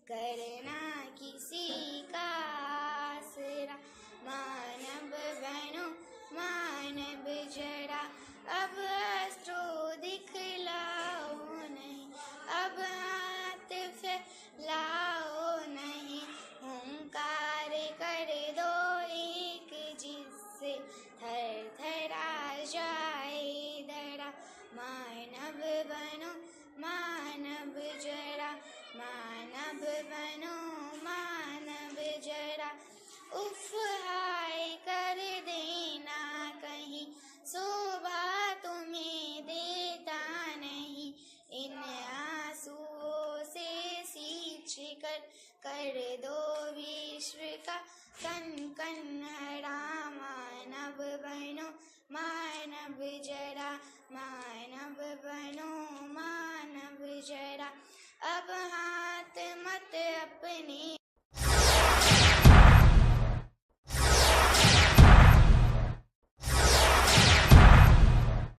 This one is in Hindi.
करना किसी का आसरा। मानव बनो मानव जरा, अब अस्त्रों दिखलाओ नहीं, अब हाथ फैलाओ नहीं। हुंकार कर दो एक, जिससे थर थरा जाए धरा। मानव बनो मानव जरा, मानव बनो मानव जरा। उफ हाय कर देना कहीं, शोभा तुम्हें देता नहीं। इन आंसुओं से सींच कर दो विश्व का कन कन